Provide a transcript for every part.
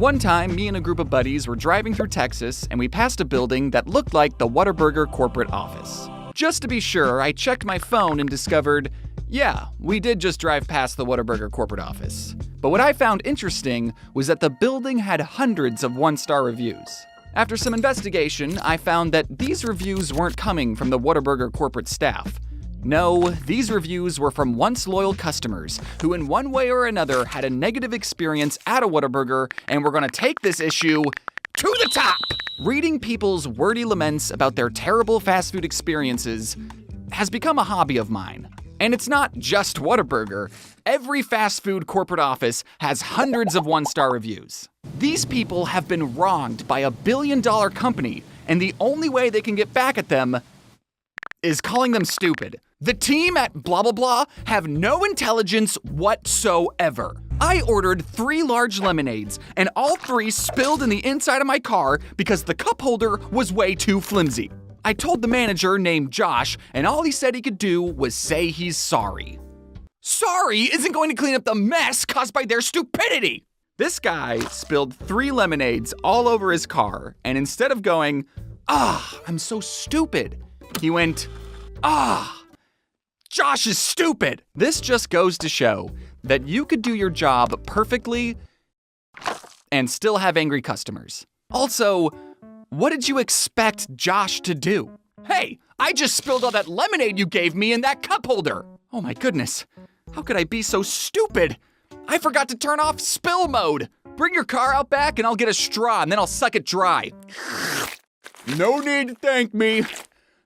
One time, me and a group of buddies were driving through Texas and we passed a building that looked like the Whataburger corporate office. Just to be sure, I checked my phone and discovered, yeah, we did just drive past the Whataburger corporate office. But what I found interesting was that the building had hundreds of one-star reviews. After some investigation, I found that these reviews weren't coming from the Whataburger corporate staff. No, these reviews were from once loyal customers who in one way or another had a negative experience at a Whataburger and were going to take this issue to the top. Reading people's wordy laments about their terrible fast food experiences has become a hobby of mine. And it's not just Whataburger. Every fast food corporate office has hundreds of one-star reviews. These people have been wronged by $1 billion company, and the only way they can get back at them is calling them stupid. The team at blah blah blah have no intelligence whatsoever. I ordered 3 large lemonades, and all 3 spilled in the inside of my car because the cup holder was way too flimsy. I told the manager named Josh, and all he said he could do was say he's sorry. Sorry isn't going to clean up the mess caused by their stupidity. This guy spilled 3 lemonades all over his car, and instead of going, I'm so stupid, he went, Josh is stupid. This just goes to show that you could do your job perfectly and still have angry customers. Also, what did you expect Josh to do? Hey, I just spilled all that lemonade you gave me in that cup holder. Oh my goodness, how could I be so stupid? I forgot to turn off spill mode. Bring your car out back and I'll get a straw and then I'll suck it dry. No need to thank me.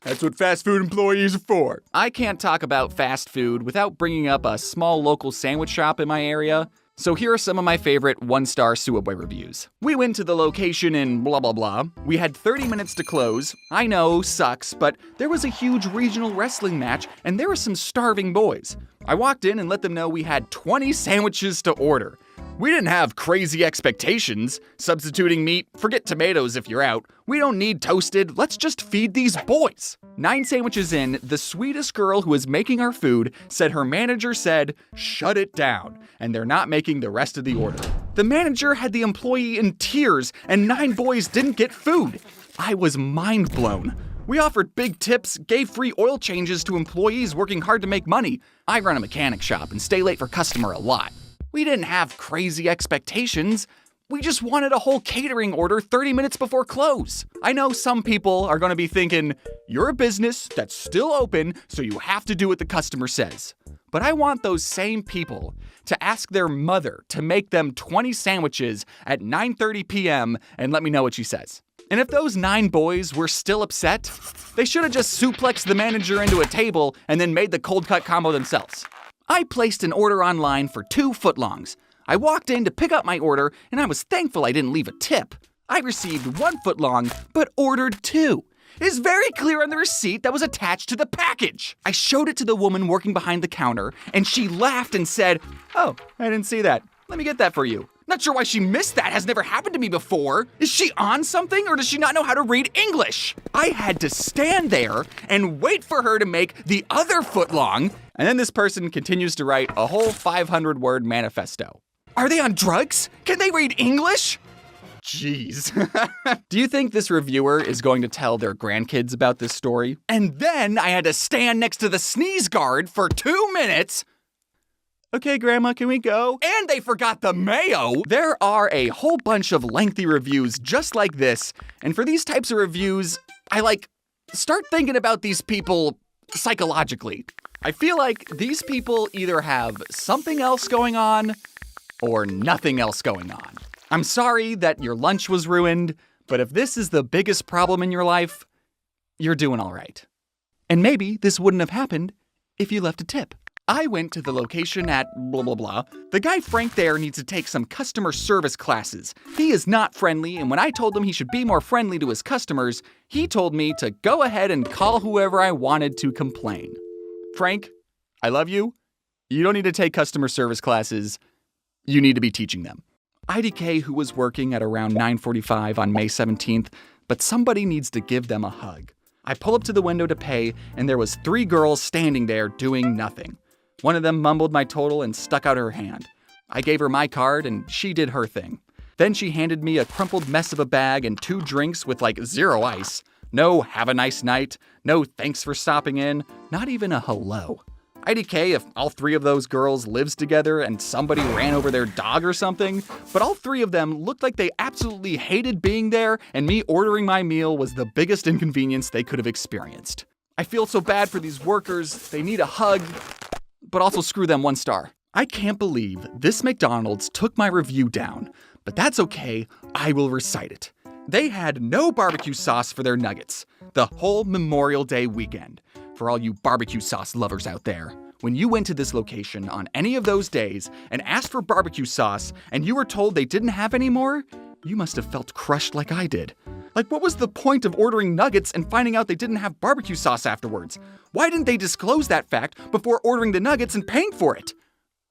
That's what fast food employees are for. I can't talk about fast food without bringing up a small local sandwich shop in my area. So here are some of my favorite one-star Subway reviews. We went to the location in blah blah blah. We had 30 minutes to close. I know, sucks, but there was a huge regional wrestling match and there were some starving boys. I walked in and let them know we had 20 sandwiches to order. We didn't have crazy expectations. Substituting meat, forget tomatoes if you're out. We don't need toasted, let's just feed these boys. 9 sandwiches in, the sweetest girl who was making our food said her manager said, shut it down, and they're not making the rest of the order. The manager had the employee in tears, and 9 boys didn't get food. I was mind blown. We offered big tips, gave free oil changes to employees working hard to make money. I run a mechanic shop and stay late for customer a lot. We didn't have crazy expectations. We just wanted a whole catering order 30 minutes before close. I know some people are going to be thinking, you're a business that's still open, so you have to do what the customer says. But I want those same people to ask their mother to make them 20 sandwiches at 9:30 p.m. and let me know what she says. And if those 9 boys were still upset, they should have just suplexed the manager into a table and then made the cold cut combo themselves. I placed an order online for 2 footlongs. I walked in to pick up my order, and I was thankful I didn't leave a tip. I received 1 footlong, but ordered 2. It is very clear on the receipt that was attached to the package. I showed it to the woman working behind the counter, and she laughed and said, oh, I didn't see that. Let me get that for you. Not sure why she missed that, has never happened to me before. Is she on something or does she not know how to read English? I had to stand there and wait for her to make the other footlong, and then this person continues to write a whole 500-word manifesto. Are they on drugs? Can they read English? Jeez. Do you think this reviewer is going to tell their grandkids about this story? And then I had to stand next to the sneeze guard for 2 minutes. Okay, Grandma, can we go? And they forgot the mayo! There are a whole bunch of lengthy reviews just like this, and for these types of reviews, I start thinking about these people psychologically. I feel like these people either have something else going on or nothing else going on. I'm sorry that your lunch was ruined, but if this is the biggest problem in your life, you're doing all right. And maybe this wouldn't have happened if you left a tip. I went to the location at blah blah blah. The guy Frank there needs to take some customer service classes. He is not friendly, and when I told him he should be more friendly to his customers, he told me to go ahead and call whoever I wanted to complain. Frank, I love you. You don't need to take customer service classes. You need to be teaching them. IDK, who was working at around 9:45 on May 17th, but somebody needs to give them a hug. I pull up to the window to pay, and there was 3 girls standing there doing nothing. One of them mumbled my total and stuck out her hand. I gave her my card, and she did her thing. Then she handed me a crumpled mess of a bag and 2 drinks with like 0 ice. No have a nice night, no thanks for stopping in, not even a hello. IDK if all 3 of those girls lives together and somebody ran over their dog or something, but all 3 of them looked like they absolutely hated being there, and me ordering my meal was the biggest inconvenience they could have experienced. I feel so bad for these workers, they need a hug, but also screw them 1 star. I can't believe this McDonald's took my review down, but that's okay, I will recite it. They had no barbecue sauce for their nuggets the whole Memorial Day weekend. For all you barbecue sauce lovers out there, when you went to this location on any of those days and asked for barbecue sauce and you were told they didn't have any more, you must have felt crushed like I did. Like, what was the point of ordering nuggets and finding out they didn't have barbecue sauce afterwards? Why didn't they disclose that fact before ordering the nuggets and paying for it?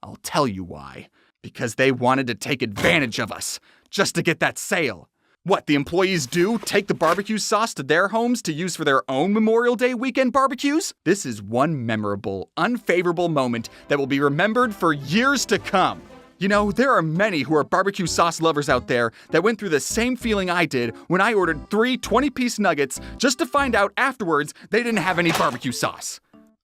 I'll tell you why. Because they wanted to take advantage of us, just to get that sale. What the employees do? Take the barbecue sauce to their homes to use for their own Memorial Day weekend barbecues? This is one memorable, unfavorable moment that will be remembered for years to come. You know, there are many who are barbecue sauce lovers out there that went through the same feeling I did when I ordered 3 20-piece nuggets just to find out afterwards they didn't have any barbecue sauce.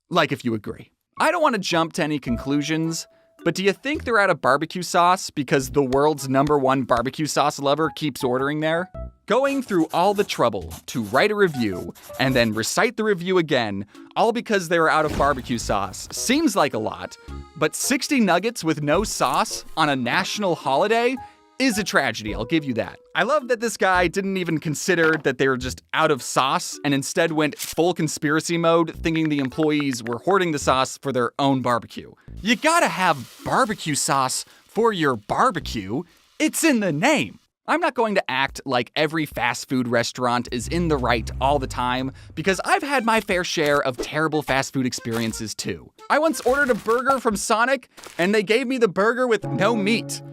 Like if you agree. I don't want to jump to any conclusions, but do you think they're out of barbecue sauce because the world's #1 barbecue sauce lover keeps ordering there? Going through all the trouble to write a review and then recite the review again, all because they were out of barbecue sauce, seems like a lot, but 60 nuggets with no sauce on a national holiday is a tragedy, I'll give you that. I love that this guy didn't even consider that they were just out of sauce and instead went full conspiracy mode, thinking the employees were hoarding the sauce for their own barbecue. You gotta have barbecue sauce for your barbecue. It's in the name. I'm not going to act like every fast food restaurant is in the right all the time, because I've had my fair share of terrible fast food experiences too. I once ordered a burger from Sonic, and they gave me the burger with no meat.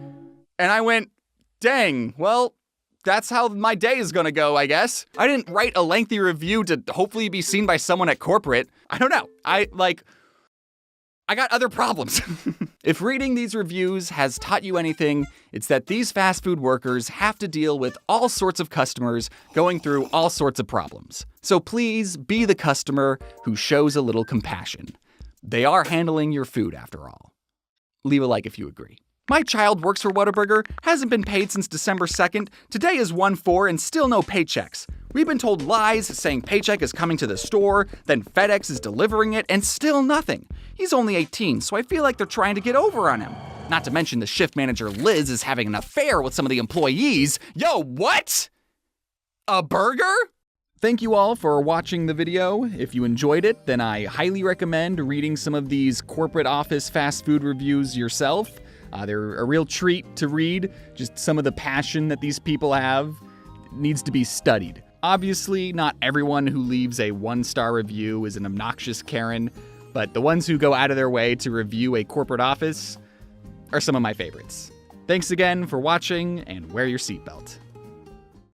And I went, dang, well, that's how my day is gonna go, I guess. I didn't write a lengthy review to hopefully be seen by someone at corporate. I don't know. I got other problems. If reading these reviews has taught you anything, it's that these fast food workers have to deal with all sorts of customers going through all sorts of problems. So please be the customer who shows a little compassion. They are handling your food after all. Leave a like if you agree. My child works for Whataburger, hasn't been paid since December 2nd. Today is 1/4 and still no paychecks. We've been told lies saying paycheck is coming to the store, then FedEx is delivering it, and still nothing. He's only 18, so I feel like they're trying to get over on him. Not to mention the shift manager Liz is having an affair with some of the employees. Yo, what? A burger? Thank you all for watching the video. If you enjoyed it, then I highly recommend reading some of these corporate office fast food reviews yourself. They're a real treat to read. Just some of the passion that these people have needs to be studied. Obviously, not everyone who leaves a 1-star review is an obnoxious Karen, but the ones who go out of their way to review a corporate office are some of my favorites. Thanks again for watching, and wear your seatbelt.